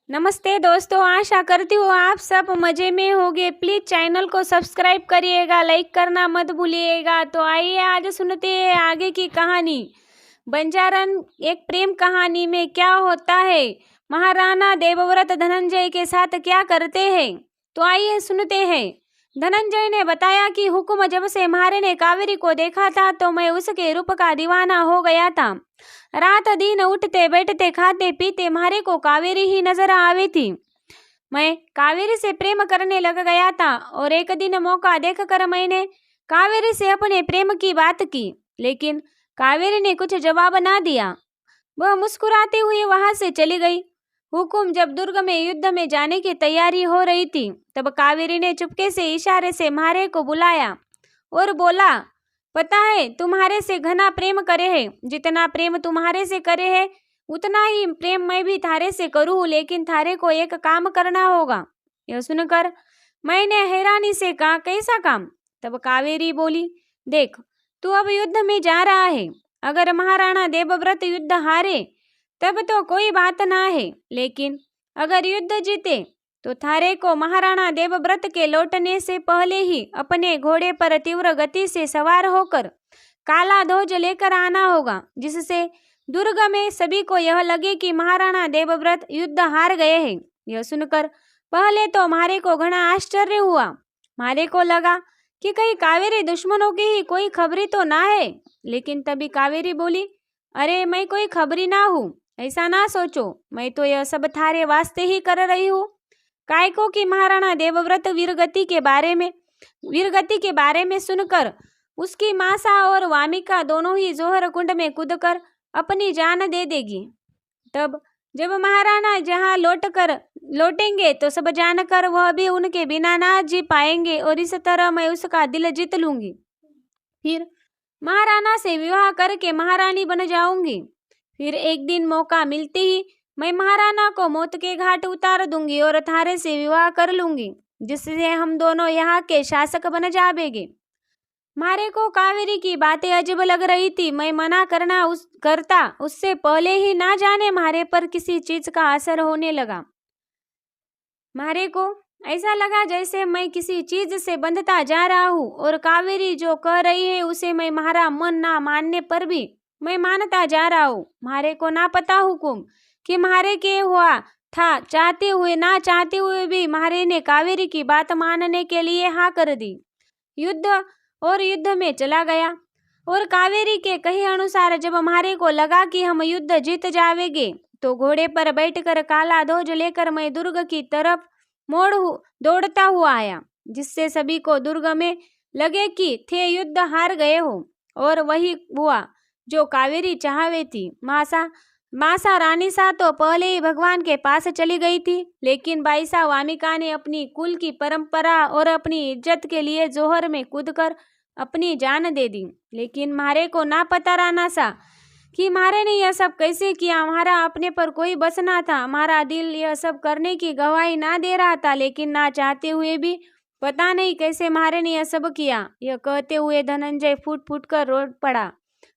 नमस्ते दोस्तों, आशा करती हूँ आप सब मज़े में होंगे। प्लीज़ चैनल को सब्सक्राइब करिएगा, लाइक करना मत भूलिएगा। तो आइए आज सुनते हैं आगे की कहानी। बंजारन एक प्रेम कहानी में क्या होता है, महाराणा देवव्रत धनंजय के साथ क्या करते हैं, तो आइए सुनते हैं। धनंजय ने बताया कि हुक्म, जब से म्हारे ने कावेरी को देखा था तो मैं उसके रूप का दीवाना हो गया था। रात दिन उठते बैठते खाते पीते म्हारे को कावेरी ही नजर आवी थी। मैं कावेरी से प्रेम करने लग गया था और एक दिन मौका देखकर मैंने कावेरी से अपने प्रेम की बात की, लेकिन कावेरी ने कुछ जवाब ना दिया। वह मुस्कुराते हुए वहां से चली गई। हुकुम, जब दुर्ग में युद्ध में जाने की तैयारी हो रही थी तब कावेरी ने चुपके से इशारे से म्हारे को बुलाया और बोला, पता है तुम्हारे से घना प्रेम करे है, जितना प्रेम तुम्हारे से करे है उतना ही प्रेम मैं भी थारे से करूँ, लेकिन थारे को एक काम करना होगा। यह सुनकर मैंने हैरानी से कहा, कैसा काम? तब कावेरी बोली, देख तू अब युद्ध में जा रहा है, अगर महाराणा देवव्रत युद्ध हारे तब तो कोई बात ना है, लेकिन अगर युद्ध जीते तो थारे को महाराणा देवव्रत के लौटने से पहले ही अपने घोड़े पर तीव्र गति से सवार होकर काला ध्वज लेकर आना होगा, जिससे दुर्ग में सभी को यह लगे कि महाराणा देवव्रत युद्ध हार गए हैं। यह सुनकर पहले तो म्हारे को घना आश्चर्य हुआ। म्हारे को लगा कि कहीं कावेरी दुश्मनों की ही कोई खबरी तो ना है, लेकिन तभी कावेरी बोली, अरे मैं कोई खबरी ना हूँ, ऐसा ना सोचो, मैं तो यह सब थारे वास्ते ही कर रही हूँ। कायको की महाराणा देवव्रत वीरगति के बारे में सुनकर उसकी मासा और वामिका दोनों ही जोहर कुंड में कूदकर अपनी जान दे देगी। तब जब महाराणा जहाँ लौटेंगे तो सब जानकर वह भी उनके बिना ना जी पाएंगे और इस तरह मैं उसका दिल जीत लूंगी। फिर महाराणा से विवाह करके महारानी बन जाऊंगी। फिर एक दिन मौका मिलते ही मैं महाराणा को मौत के घाट उतार दूंगी और थारे से विवाह कर लूंगी, जिससे हम दोनों यहाँ के शासक बन जाएंगे। मारे को कावेरी की बातें अजीब लग रही थी। मैं मना करता उससे पहले ही ना जाने मारे पर किसी चीज का असर होने लगा। मारे को ऐसा लगा जैसे मैं किसी चीज से बंधता जा रहा हूँ और कावेरी जो कह रही है उसे मैं मारा मन ना मानने पर भी मैं मानता जा रहा हूँ। मारे को ना पता हुकुम कि मारे के हुआ था, चाहते हुए ना चाहते हुए भी मारे ने कावेरी की बात मानने के लिए हाँ कर दी। युद्ध में चला गया और कावेरी के कहे अनुसार जब मारे को लगा कि हम युद्ध जीत जावेंगे तो घोड़े पर बैठकर काला ध्वज लेकर मैं दुर्ग की तरफ दौड़ता हुआ आया, जिससे सभी को दुर्ग में लगे कि थे युद्ध हार गए हो। और वही हुआ जो कावेरी चाहवे थी। मासा रानी सा तो पहले ही भगवान के पास चली गई थी, लेकिन बाईसा वामिका ने अपनी कुल की परंपरा और अपनी इज्जत के लिए जोहर में कूदकर अपनी जान दे दी। लेकिन मारे को ना पता राना सा कि मारे ने यह सब कैसे किया। हमारा अपने पर कोई बस ना था। हमारा दिल यह सब करने की गवाही ना दे रहा था, लेकिन ना चाहते हुए भी पता नहीं कैसे मारे ने यह सब किया। यह कहते हुए धनंजय फूट फूट कर रो पड़ा।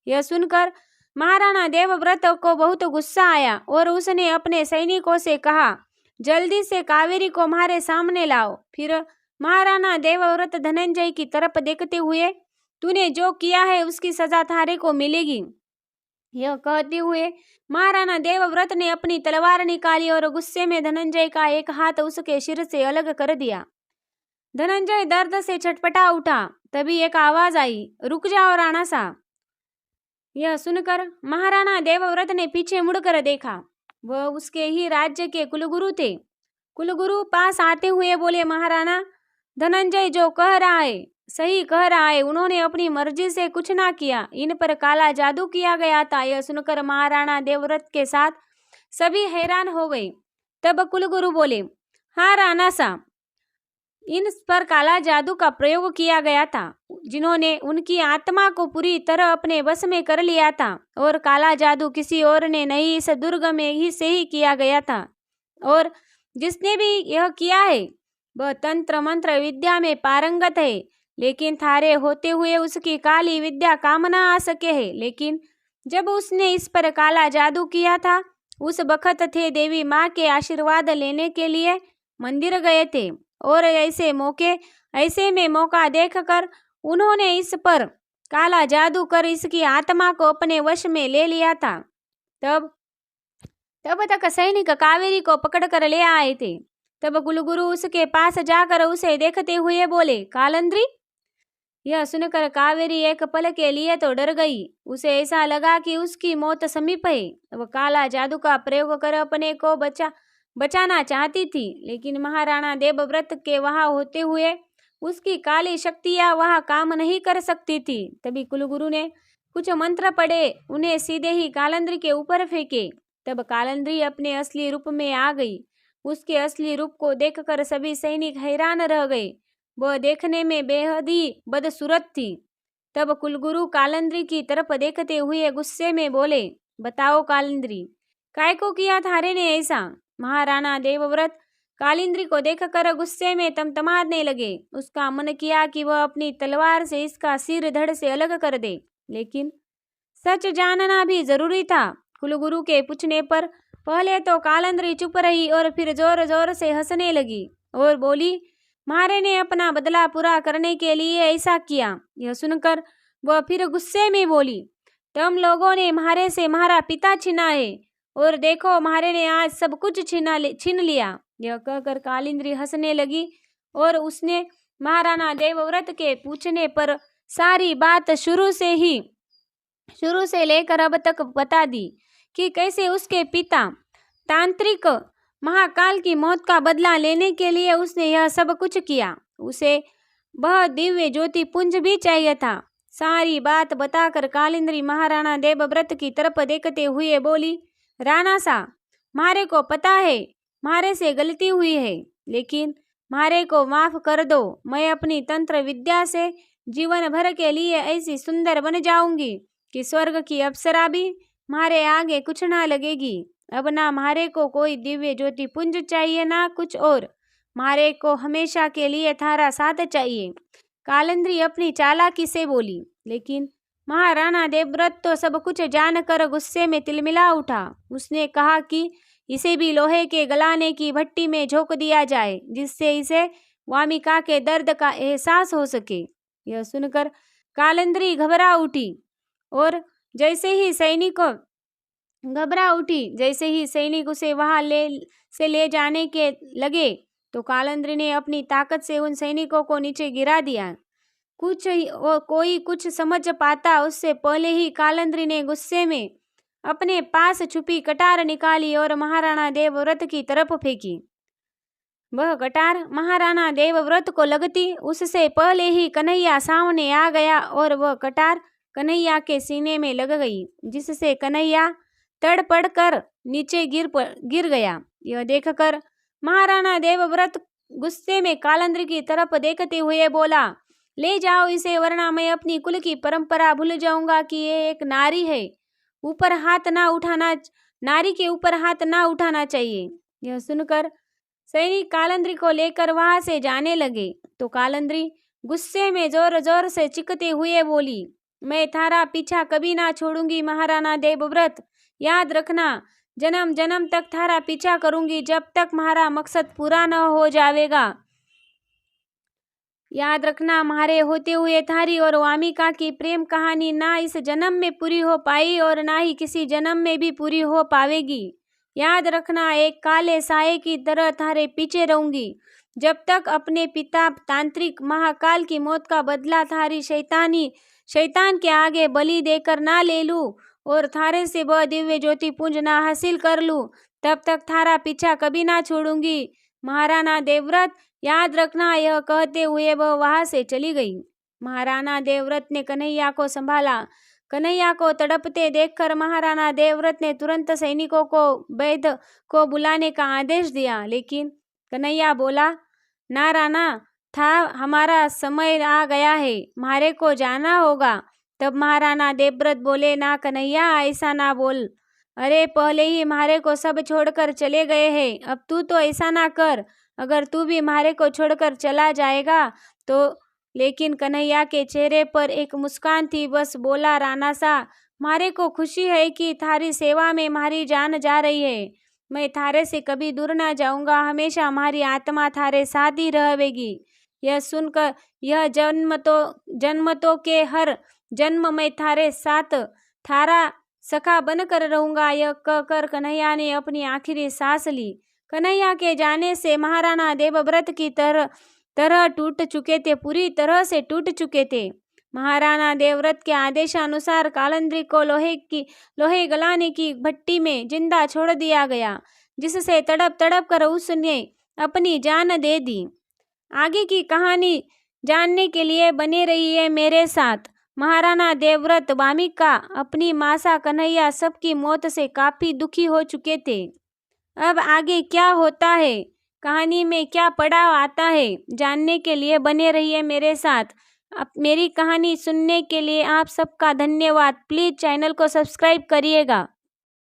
यह सुनकर महाराणा देवव्रत को बहुत गुस्सा आया और उसने अपने सैनिकों से कहा, जल्दी से कावेरी को हमारे सामने लाओ। फिर महाराणा देवव्रत धनंजय की तरफ देखते हुए, तूने जो किया है उसकी सजा थारे को मिलेगी। यह कहते हुए महाराणा देवव्रत ने अपनी तलवार निकाली और गुस्से में धनंजय का एक हाथ उसके सिर से अलग कर दिया। धनंजय दर्द से छटपटा उठा। तभी एक आवाज आई, रुक जाओ राणा सा। यह सुनकर महाराणा देवव्रत ने पीछे मुड़कर देखा। वह उसके ही राज्य के कुलगुरु थे। कुलगुरु पास आते हुए बोले, महाराणा, धनंजय जो कह रहा है सही कह रहा है। उन्होंने अपनी मर्जी से कुछ ना किया, इन पर काला जादू किया गया था। यह सुनकर महाराणा देवव्रत के साथ सभी हैरान हो गए। तब कुलगुरु बोले, हाँ राणा सा, इन पर काला जादू का प्रयोग किया गया था, जिन्होंने उनकी आत्मा को पूरी तरह अपने बस में कर लिया था। और काला जादू किसी और ने नहीं, इस दुर्ग में ही से ही किया गया था। और जिसने भी यह किया है वह तंत्र मंत्र विद्या में पारंगत है, लेकिन थारे होते हुए उसकी काली विद्या काम ना आ सके है। लेकिन जब उसने इस पर काला जादू किया था उस बखत थे देवी माँ के आशीर्वाद लेने के लिए मंदिर गए थे और ऐसे में मौका देखकर उन्होंने इस पर काला जादू कर इसकी आत्मा को अपने वश में ले लिया था। तब तब तक सैनिक कावेरी को पकड़कर ले आए थे। तब कुलगुरु उसके पास जाकर उसे देखते हुए बोले, कालंद्री। यह सुनकर कावेरी एक पल के लिए तो डर गई। उसे ऐसा लगा कि उसकी मौत समीप है। वह काला जादू का प्रयोग कर अपने को बचाना चाहती थी, लेकिन महाराणा देवव्रत के वहां होते हुए उसकी काली शक्तियां वहां काम नहीं कर सकती थी। तभी कुलगुरु ने कुछ मंत्र पढ़े, उन्हें सीधे ही कालंद्री के ऊपर फेंके। तब कालंद्री अपने असली रूप में आ गई। उसके असली रूप को देखकर सभी सैनिक हैरान रह गए। वह देखने में बेहद ही बदसूरत थी। तब कुलगुरु कालंद्री की तरफ देखते हुए गुस्से में बोले, बताओ कालिंद्री, काय को किया थारे ने ऐसा? महाराणा देवव्रत कालिंद्री को देखकर गुस्से में तमतमाने लगे। उसका मन किया कि वह अपनी तलवार से इसका सिर धड़ से अलग कर दे, लेकिन सच जानना भी जरूरी था। कुलगुरु के पूछने पर पहले तो कालंद्री चुप रही और फिर जोर जोर से हंसने लगी और बोली, मारे ने अपना बदला पूरा करने के लिए ऐसा किया। यह सुनकर वह फिर गुस्से में बोली, तुम लोगों ने मारे से हमारा पिता छीना है और देखो मारे ने आज सब कुछ छीन लिया। यह कहकर कालिंद्री हंसने लगी और उसने महाराणा देवव्रत के पूछने पर सारी बात शुरू से लेकर अब तक बता दी कि कैसे उसके पिता तांत्रिक महाकाल की मौत का बदला लेने के लिए उसने यह सब कुछ किया। उसे वह दिव्य ज्योति पुंज भी चाहिए था। सारी बात बताकर कालिंद्री महाराणा देवव्रत की तरफ देखते हुए बोली, राणा सा, मारे को पता है मारे से गलती हुई है, लेकिन मारे को माफ कर दो। मैं अपनी तंत्र विद्या से जीवन भर के लिए ऐसी सुंदर बन जाऊंगी कि स्वर्ग की अप्सरा भी मारे आगे कुछ ना लगेगी। अब ना मारे को कोई दिव्य ज्योति पुंज चाहिए ना कुछ और, मारे को हमेशा के लिए थारा साथ चाहिए। कालिंद्री अपनी चालाकी से बोली, लेकिन महाराणा देवव्रत तो सब कुछ जानकर गुस्से में तिलमिला उठा। उसने कहा कि इसे भी लोहे के गलाने की भट्टी में झोंक दिया जाए, जिससे इसे वामिका के दर्द का एहसास हो सके। यह सुनकर कालिंद्री घबरा उठी और जैसे ही सैनिक उसे वहां ले जाने के लगे तो कालिंद्री ने अपनी ताकत से उन सैनिकों को नीचे गिरा दिया। कोई कुछ समझ पाता उससे पहले ही कालिंद्री ने गुस्से में अपने पास छुपी कटार निकाली और महाराणा देवव्रत की तरफ फेंकी। वह कटार महाराणा देवव्रत को लगती उससे पहले ही कन्हैया सामने आ गया और वह कटार कन्हैया के सीने में लग गई, जिससे कन्हैया तड़पड़ कर नीचे गिर गया। यह देखकर महाराणा देवव्रत गुस्से में कालिंद्री की तरफ देखते हुए बोला, ले जाओ इसे, वरना मैं अपनी कुल की परंपरा भूल जाऊंगा कि ये एक नारी है। नारी के ऊपर हाथ ना उठाना चाहिए। यह सुनकर सैनिक कालिंद्री को लेकर वहां से जाने लगे तो कालिंद्री गुस्से में जोर जोर से चीखते हुए बोली, मैं थारा पीछा कभी ना छोड़ूंगी महाराणा देवव्रत। याद रखना, जन्म जन्म तक थारा पीछा करूंगी जब तक हमारा मकसद पूरा न हो जाएगा। याद रखना, हमारे होते हुए थारी और वामिका की प्रेम कहानी ना इस जन्म में पूरी हो पाई और ना ही किसी जन्म में भी पूरी हो पावेगी। याद रखना, एक काले साये की तरह थारे पीछे रहूंगी जब तक अपने पिता तांत्रिक महाकाल की मौत का बदला थारी शैतान के आगे बलि देकर ना ले लूं और थारे से वह दिव्य ज्योति पुंज ना हासिल कर लूं, तब तक थारा पीछा कभी ना छोड़ूंगी महाराणा देवव्रत। याद रखना। यह कहते हुए वह वहां से चली गई। महाराणा देवव्रत ने कन्हैया को संभाला। कन्हैया को तड़पते देखकर महाराणा देवव्रत ने तुरंत सैनिकों को वैद्य को बुलाने का आदेश दिया, लेकिन कन्हैया बोला, ना राणा था, हमारा समय आ गया है, हमारे को जाना होगा। तब महाराणा देवव्रत बोले, ना कन्हैया, ऐसा ना बोल। अरे पहले ही हमारे को सब छोड़कर चले गए हैं, अब तू तो ऐसा ना कर। अगर तू भी हमारे को छोड़कर चला जाएगा तो। लेकिन कन्हैया के चेहरे पर एक मुस्कान थी। बस बोला, राणा सा, मारे को खुशी है कि थारी सेवा में मारी जान जा रही है। मैं थारे से कभी दूर ना जाऊंगा, हमेशा हमारी आत्मा थारे साथ ही रहेगी। यह सुनकर यह जन्म तो के हर जन्म में थारे साथ थारा सखा बनकर रहूंगा, यह कहकर कन्हैया ने अपनी आखिरी सांस ली। कन्हैया के जाने से महाराणा देवव्रत की तरह टूट चुके थे, पूरी तरह से टूट चुके थे। महाराणा देवव्रत के आदेशानुसार कालिंदी को लोहे गलाने की भट्टी में जिंदा छोड़ दिया गया, जिससे तड़प तड़प कर उसने अपनी जान दे दी। आगे की कहानी जानने के लिए बने रहिए मेरे साथ। महाराणा देवव्रत, वामिका, अपनी मासा कन्हैया सबकी मौत से काफी दुखी हो चुके थे। अब आगे क्या होता है, कहानी में क्या पड़ाव आता है, जानने के लिए बने रहिए मेरे साथ। अब मेरी कहानी सुनने के लिए आप सबका धन्यवाद। प्लीज़ चैनल को सब्सक्राइब करिएगा।